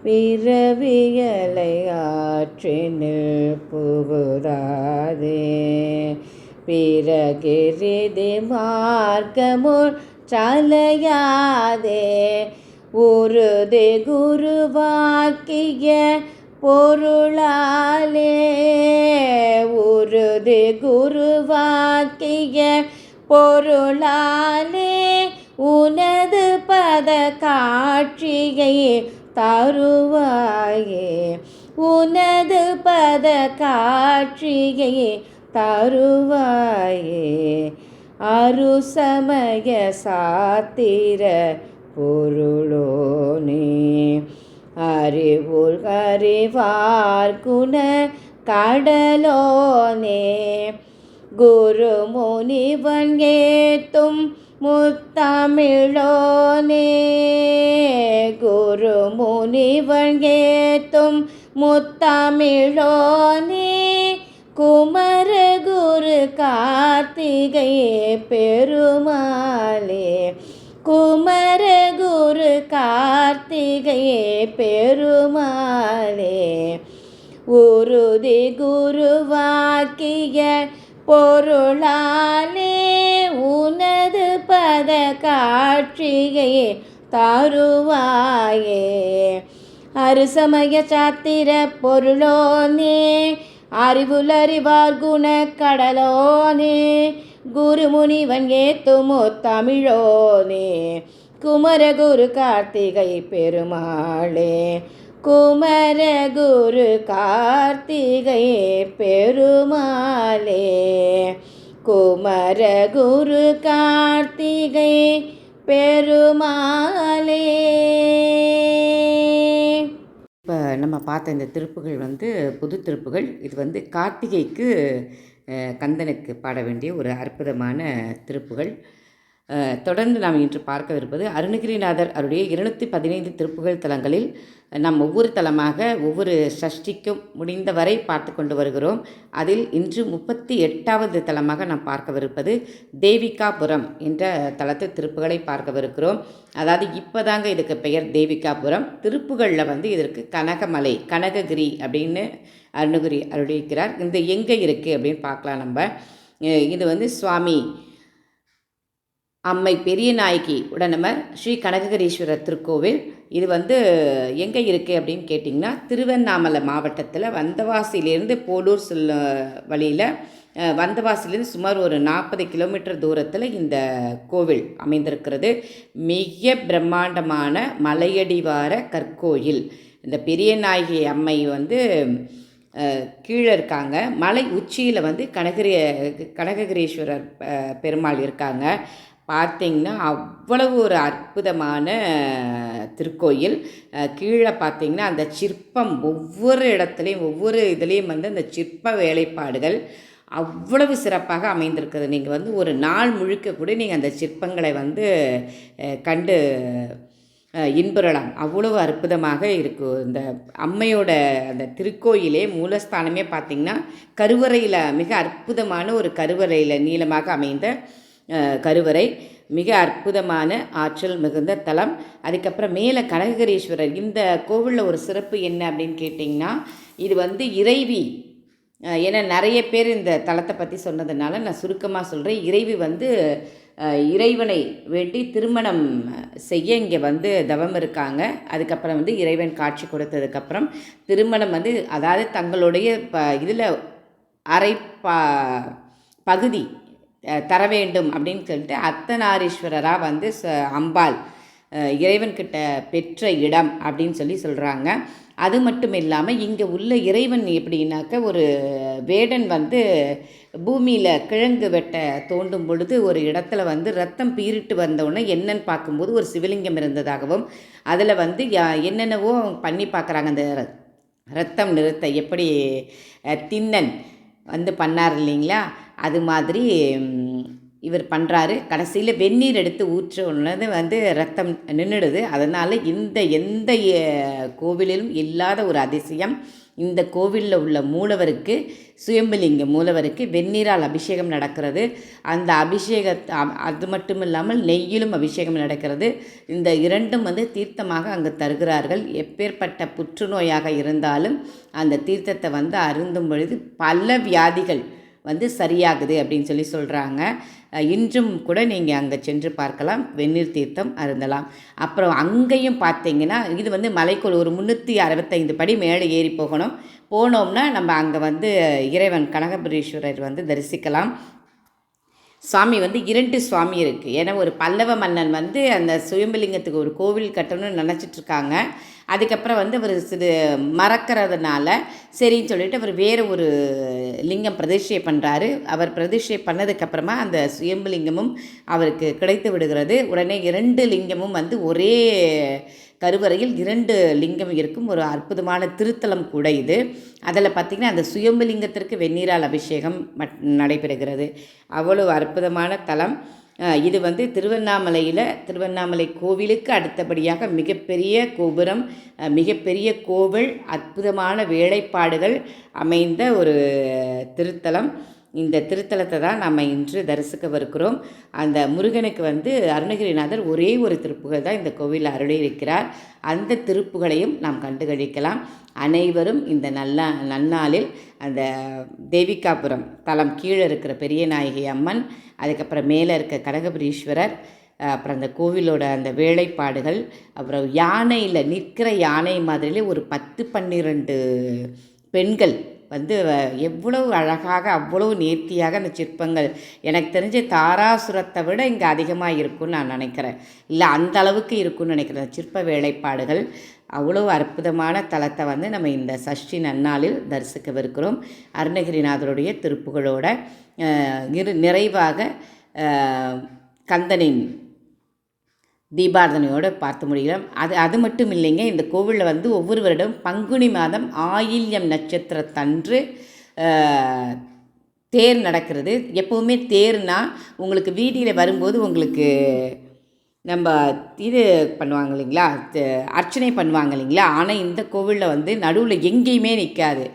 பிறவியலை ஆற்றினில் புகுதாதே. பிறகிரிதி மார்க்கமுள் சலையாதே. உறுதி குருவாக்கிய பொருளாலே. உறுதி குருவாக்கிய பொருளாலே உனது பத காட்சியை தருவாயே. உனது பத காட்சியை தருவாயே. அருசமய சாத்திர பொருளோனே. அறிவுள் அறிவார் குண கடலோனே. குரு முனிவன் ஏத்தும் முத்தமிழோனே. குரு முனிவன் ஏத்தும் முத்தமிழோனே. குமர குரு கார்த்திகை பெருமாளே. குமர குரு கார்த்திகை பெருமாளே. உறுதி குருவாக்கிய பொருளாலே உனது பத காட்சியை தருவாயே. அருசமய சாத்திர பொருளோனே. அறிவுலறிவார் குண கடலோனே. குருமுனிவன் ஏத்துமோ தமிழோனே. குமர குரு கார்த்திகை பெருமாளே. குமர குரு கார்த்திகை பெருமாளே. குமர குரு கார்த்திகை பெருமாளே. இப்போ நம்ம பார்த்த இந்த திருப்புகள் புது திருப்புகள். இது கார்த்திகைக்கு கந்தனுக்கு பாட வேண்டிய ஒரு அற்புதமான திருப்புகள். தொடர்ந்து நாம் இன்று பார்க்கவிருப்பது அருணகிரிநாதர் அவருடைய 215 திருப்புகள் தலங்களில் நாம் ஒவ்வொரு தலமாக ஒவ்வொரு சஷ்டிக்கும் முடிந்தவரை பார்த்து கொண்டு வருகிறோம். அதில் இன்று 38வது தலமாக நாம் பார்க்கவிருப்பது தேவிகாபுரம் என்ற தலத்து திருப்புகளை பார்க்கவிருக்கிறோம். அதாவது இப்போதாங்க இதுக்கு பெயர் தேவிகாபுரம். திருப்புகளில் இதற்கு கனகமலை, கனககிரி அப்படின்னு அருணகிரி அருளியிருக்கிறார். இந்த எங்கே இருக்குது அப்படின்னு பார்க்கலாம் நம்ம. இது சுவாமி அம்மை பெரிய நாயகி உடனமர் ஸ்ரீ கனககிரீஸ்வரர் திருக்கோவில். இது எங்கே இருக்குது அப்படின்னு கேட்டிங்கன்னா, திருவண்ணாமலை மாவட்டத்தில் வந்தவாசியிலேருந்து போலூர் செல்ல வழியில் வந்தவாசிலேருந்து சுமார் ஒரு 40 கிலோமீட்டர் தூரத்தில் இந்த கோவில் அமைந்திருக்கிறது. மிக பிரம்மாண்டமான மலையடிவார கற்கோயில். இந்த பெரிய நாயகி அம்மை கீழே இருக்காங்க. மலை உச்சியில் கனககிரீஸ்வரர் பெருமாள் இருக்காங்க. பார்த்திங்கன்னா அவ்வளவு ஒரு அற்புதமான திருக்கோயில். கீழே பார்த்திங்கன்னா அந்த சிற்பம் ஒவ்வொரு இடத்துலையும் ஒவ்வொரு இதுலேயும் அந்த சிற்ப வேலைப்பாடுகள் அவ்வளவு சிறப்பாக அமைந்திருக்குது. நீங்கள் ஒரு நாள் முழுக்க கூட நீங்கள் அந்த சிற்பங்களை கண்டு இன்புறலாம். அவ்வளவு அற்புதமாக இருக்கும். இந்த அம்மையோட அந்த திருக்கோயிலே மூலஸ்தானமே பார்த்திங்கன்னா கருவறையில் மிக அற்புதமான ஒரு கருவறையில் நீளமாக அமைந்த கருவறை. மிக அற்புதமான ஆற்றல் மிகுந்த தலம். அதுக்கப்புறம் மேலே கனககிரீஸ்வரர். இந்த கோவிலில் ஒரு சிறப்பு என்ன அப்படின்னு கேட்டிங்கன்னா, இது இறைவி. ஏன்னா நிறைய பேர் இந்த தலத்தை பற்றி சொன்னதுனால நான் சுருக்கமாக சொல்கிறேன். இறைவி இறைவனை வேண்டி திருமணம் செய்ய இங்கே தவம் இருக்காங்க. அதுக்கப்புறம் இறைவன் காட்சி கொடுத்ததுக்கப்புறம் திருமணம் அதாவது தங்களுடைய இதில் அரை பகுதி தர வேண்டும் அப்படின்னு சொல்லிட்டு அர்த்தநாரீஸ்வரராக அம்பாள் இறைவன்கிட்ட பெற்ற இடம் அப்படின்னு சொல்கிறாங்க. அது மட்டும் இல்லாமல் இங்கே உள்ள இறைவன் எப்படின்னாக்க, ஒரு வேடன் பூமியில் கிழங்கு வெட்ட தோண்டும் பொழுது ஒரு இடத்துல ரத்தம் பீறிட்டு வந்தவுடனே என்னன்னு பார்க்கும்போது ஒரு சிவலிங்கம் இருந்ததாகவும், அதில் என்னென்னவோ பண்ணி பார்க்குறாங்க. அந்த ரத்தம் நிறுத்த எப்படி திண்ணன் பண்ணார் இல்லைங்களா, அது மாதிரி இவர் பண்ணுறாரு. கடைசியில் வெந்நீர் எடுத்து ஊற்ற உடனே ரத்தம் நின்றுடுது. அதனால் எந்த கோவிலிலும் இல்லாத ஒரு அதிசயம் இந்த கோவிலில் உள்ள மூலவருக்கு, சுயம்புலிங்க மூலவருக்கு வெந்நீரால் அபிஷேகம் நடக்கிறது. அந்த அது மட்டும் இல்லாமல் நெய்யிலும் அபிஷேகம் நடக்கிறது. இந்த இரண்டும் தீர்த்தமாக அங்கு தருகிறார்கள். எப்பேற்பட்ட புற்றுநோயாக இருந்தாலும் அந்த தீர்த்தத்தை அருந்தும் பொழுது பல வியாதிகள் சரியாகுது அப்படின்னு சொல்கிறாங்க. இன்றும் கூட நீங்கள் அங்கே சென்று பார்க்கலாம், வெந்நீர் தீர்த்தம் அருந்தலாம். அப்புறம் அங்கேயும் பார்த்தீங்கன்னா இது மலைக்கோள் ஒரு 365 படி மேலே ஏறி போனோம்னா நம்ம அங்கே இறைவன் கனகபுரீஸ்வரர் தரிசிக்கலாம். சுவாமி 2 சுவாமி இருக்குது. ஏன்னா ஒரு பல்லவ மன்னன் அந்த சுயம்புலிங்கத்துக்கு ஒரு கோவில் கட்டணும்னு நினச்சிட்ருக்காங்க. அதுக்கப்புறம் அவர் மறக்கிறதுனால சரின்னு சொல்லிட்டு அவர் வேறு ஒரு லிங்கம் பிரதிஷ்டை பண்ணுறாரு. அவர் பிரதிஷ்டை பண்ணதுக்கப்புறமா அந்த சுயம்புலிங்கமும் அவருக்கு கிடைத்து விடுகிறது. உடனே 2 லிங்கமும் ஒரே கருவறையில் 2 லிங்கம் இருக்கும் ஒரு அற்புதமான திருத்தலம் கூட இது. அதில் பார்த்திங்கன்னா அந்த சுயம்புலிங்கத்திற்கு வெந்நீரால் அபிஷேகம் நடைபெறுகிறது. அவ்வளோ அற்புதமான தலம் இது. திருவண்ணாமலை கோவிலுக்கு அடுத்தபடியாக மிகப்பெரிய கோபுரம், மிகப்பெரிய கோவில், அற்புதமான வேலைப்பாடுகள் அமைந்த ஒரு திருத்தலம். இந்த திருத்தலத்தை தான் நம்ம இன்று தரிசிக்கவிருக்கிறோம். அந்த முருகனுக்கு அருணகிரிநாதர் ஒரே ஒரு திருப்புகழ் தான் இந்த கோவிலில் அருளியிருக்கிறார். அந்த திருப்புகளையும் நாம் கண்டுகளிக்கலாம். அனைவரும் இந்த நன்னாளில் அந்த தேவிகாபுரம் தலம் கீழே இருக்கிற பெரிய நாயகி அம்மன், அதுக்கப்புறம் மேலே இருக்க கனகபுரீஸ்வரர், அப்புறம் அந்த கோவிலோட அந்த வேலைப்பாடுகள், அப்புறம் யானையில் நிற்கிற யானை மாதிரிலே ஒரு 10-12 பெண்கள் எவ்வளவு அழகாக அவ்வளவு நேர்த்தியாக அந்த சிற்பங்கள், எனக்கு தெரிஞ்ச தாராசுரத்தை விட இங்கே அதிகமாக இருக்கும்னு நான் நினைக்கிறேன். இல்லை அந்த அளவுக்கு இருக்குன்னு நினைக்கிறேன். சிற்ப வேலைப்பாடுகள் அவ்வளோ அற்புதமான தலத்தை நம்ம இந்த சஷ்டி நன்னாளில் தரிசிக்கவிருக்கிறோம். அருணகிரிநாதருடைய திருப்புகளோட நிறைவாக கந்தனின் தீபாரதனையோடு பார்த்து முடிகிறோம். அது மட்டும் இல்லைங்க, இந்த கோவிலில் ஒவ்வொரு வருடம் பங்குனி மாதம் ஆயில்யம் நட்சத்திரத்தன்று தேர் நடக்கிறது. எப்போவுமே தேர்னால் உங்களுக்கு வீதியில் வரும்போது உங்களுக்கு நம்ம இது பண்ணுவாங்க இல்லைங்களா, அர்ச்சனை பண்ணுவாங்க இல்லைங்களா. ஆனால் இந்த கோவிலில் நடுவில் எங்கேயுமே நிற்காது.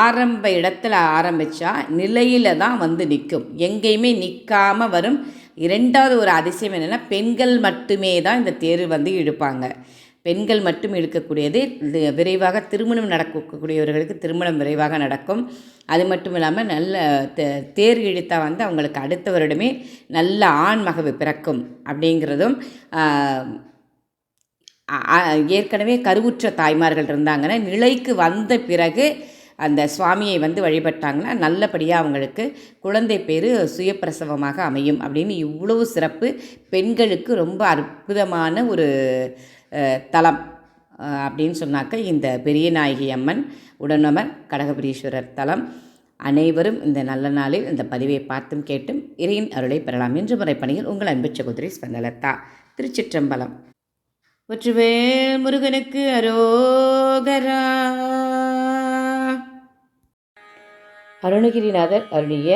ஆரம்ப இடத்துல ஆரம்பித்தா நிலையில் தான் நிற்கும், எங்கேயுமே நிற்காமல் வரும். இரண்டாவது ஒரு அதிசயம் என்னென்னா, பெண்கள் மட்டுமே தான் இந்த தேர் இழுப்பாங்க. பெண்கள் மட்டும் இழுக்கக்கூடியது. விரைவாக திருமணம் நடக்கக்கூடியவர்களுக்கு திருமணம் விரைவாக நடக்கும். அது மட்டும் இல்லாமல் நல்ல தேர் இழுத்தா அவங்களுக்கு அடுத்த வருடமே நல்ல ஆண் மகவு பிறக்கும் அப்படிங்கிறதும், ஏற்கனவே கருவுற்ற தாய்மார்கள் இருந்தாங்கன்னா நிலைக்கு வந்த பிறகு அந்த சுவாமியை வழிபட்டாங்கன்னா நல்லபடியாக அவங்களுக்கு குழந்தை பேர் சுயப்பிரசவமாக அமையும் அப்படின்னு இவ்வளவு சிறப்பு. பெண்களுக்கு ரொம்ப அற்புதமான ஒரு தலம் அப்படின்னு சொன்னாக்க இந்த பெரிய நாயகி அம்மன் உடனமர் கனகபுரீஸ்வரர் தலம். அனைவரும் இந்த நல்ல நாளில் இந்த பதிவை பார்த்தும் கேட்டும் இறையின் அருளை பெறலாம். இன்று முறைப்பணியில் உங்கள் அன்பு சகோதரி ஸ்பந்தலதா. திருச்சிற்றம்பலம். வெற்றிவேல் முருகனுக்கு அரோகரா. அருணகிரிநாதர் அருளிய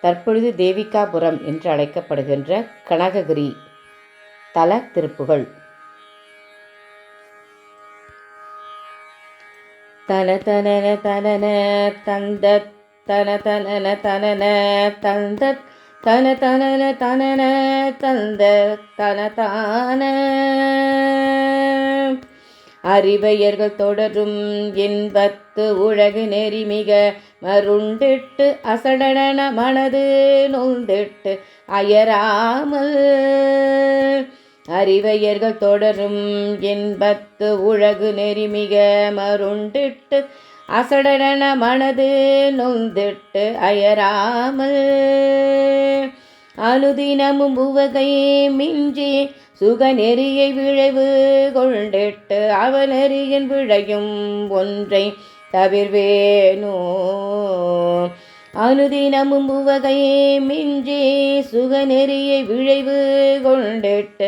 தற்பொழுது தேவிகாபுரம் என்று அழைக்கப்படுகின்ற கனககிரி தல திருப்புகள். தன தனன தனன தந்த தன தனன தனன தந்த தன தனன தனன தந்த தன தான அறிவையர்கள் தொடரும் இன்பத்து உலகு நெறிமிக மருண்டிட்டு அசடன மனது நொந்திட்டு அயராமல். அறிவையர்கள் தொடரும் இன்பத்து உலகு நெறிமிக மருண்டிட்டு அசடன மனது நொந்திட்டு அயராமல். அனுதினமும் உவகை மிஞ்சி சுகநெறியை விழைவு கொண்டிட்டு அவனறியின் விழையும் ஒன்றை தவிர்வேனோ. அனுதினமும் உவகையே மிஞ்சி சுகநெறியை விழைவு கொண்டிட்டு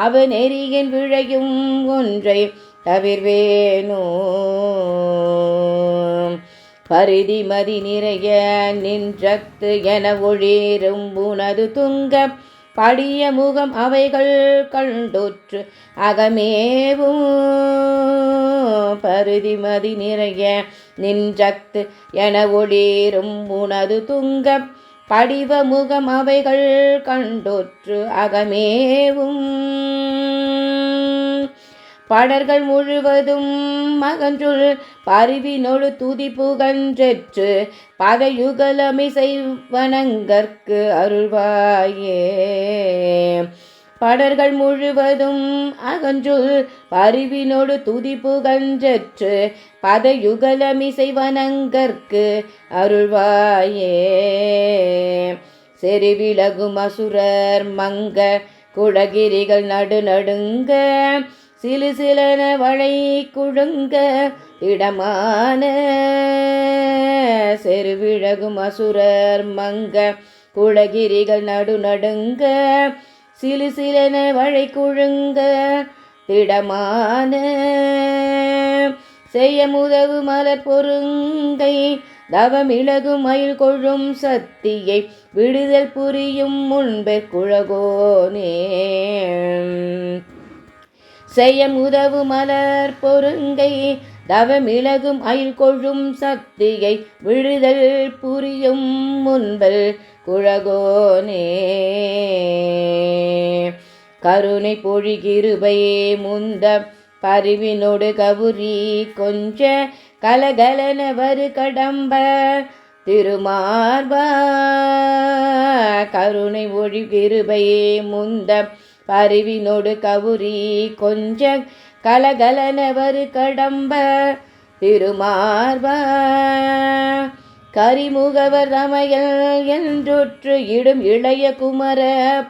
அவனெறியின் விழையும் ஒன்றை தவிர்வேனோ. பரிதி மதி நிறைய நின்றத்து என ஒளிரும் உனது துங்க படிய முகம் அவைகள் கண்டுற்று அகமேவும். பருதி மதி நிறைய நின்றத்து என ஒளிரும் உனது துங்க படிவ முகம் அவைகள் கண்டொற்று அகமேவும் படர்கள் முழுவதும் மகன்றுள் பருவினொழு துதி புகன்றெற்று பதயுகலமிசை வணங்கற்கு அருள்வாயே படர்கள் முழுவதும் அகன்றுள் பருவினொடு துதி புகன்றெற்று பதயுகலமிசை வணங்கற்கு அருள்வாயே செறிவிலகும் அசுரர் மங்க குடகிரிகள் நடுநடுங்க சிலு சிலன வளை குழுங்க இடமான செருவிழகும் அசுரர் மங்க குடகிரிகள் நடுநடுங்க சிலு சிலன வளை குழுங்க திடமான செய்ய முதவு மலர் பொருங்கை தவமிளகும் மயில் கொழும் சத்தியை விடுதல் புரியும் முன்பெற் குழகோனே செய்ய முதவு மலர் பொருங்கை தவமிளகும் அயில் கொழும் சக்தியை விடுதல் புரியும் முன்பல் குழகோனே கருணை பொழிகிருபையே முந்த பரிவினோடு கவுரி கொஞ்ச கலகலன வரு கடம்ப திருமார்பா கருணை ஒழிகிருபையே முந்த பரிவினோடு கவுரி கொஞ்ச கலகலனவரு கடம்ப திருமார்பா கரிமுகவர் ரமையல் என்றொற்று இடும் இளைய குமர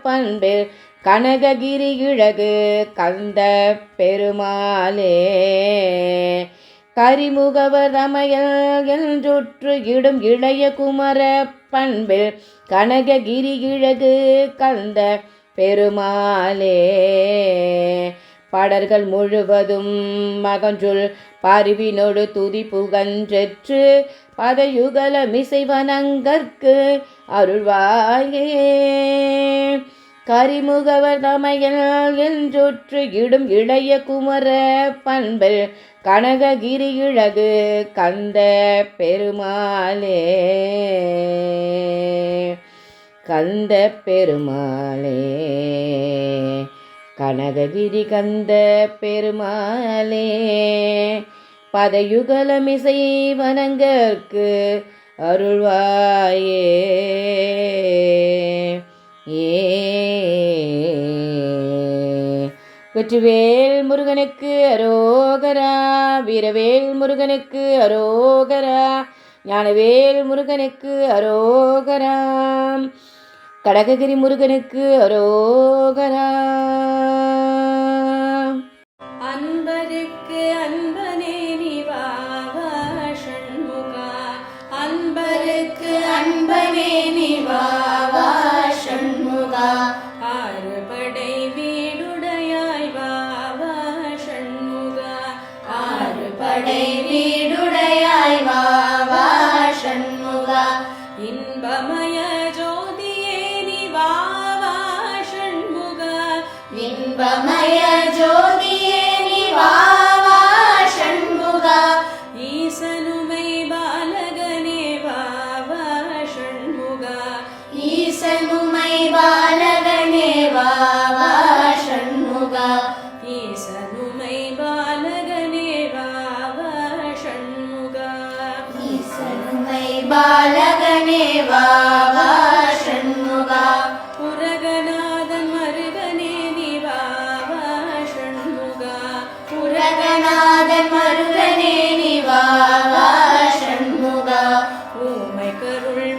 பண்பில் கனககிரி இழகு கந்த பெருமாளே கரிமுகவர் ரமையல் என்றொற்று இடும் இளைய குமர பண்பில் கனககிரி இழகு கந்த பெருமாளே படர்கள் முழுவதும் மகன்றுள் பரிவினொடு துதி புகன்றெற்று பதயுகல மிசை வணங்கற்கு அருள்வாயே கரிமுகவர் தமையல் என்றொற்று இடும் இளைய குமர பண்பில் கனககிரி இழகு கந்த பெருமாளே கந்த பெருமாளே கனககிரி கந்த பெருமாளே பதயுகலமிசை வணங்கற்கு அருள்வாயே வெற்றிவேல் முருகனுக்கு அரோகரா வீரவேல் முருகனுக்கு அரோகரா ஞானவேல் முருகனுக்கு அரோகரா கடககிரி முருகனுக்கு அரோகரா அன்பருக்கு அன்பனே நிவா ஷண்முகா அன்பருக்கு அன்பனே நிவா ஷண்முகா ஆறுபடை வீடுடையாய் வாவா ஷண்முகா ஆறுபடை வீடுடையாய் வாவா ஷண்முகா இன்பமய இன்பமய ஜோதியே நிவாவா ஷண்முகா ஈசனுமை பாலகனே வாவா ஷண்முகா ஈசனுமை பாலகனே வாவா ஷண்முகா ஈசனுமை பாலகனே வாவா ஷண்முகா ஈசனுமை பாலகனே வாவா ஷண்முகா புரகநாதன் மருகனே புரகநாதன் மருகனே நிவாவா ஷண்முகா ஊமை கருள்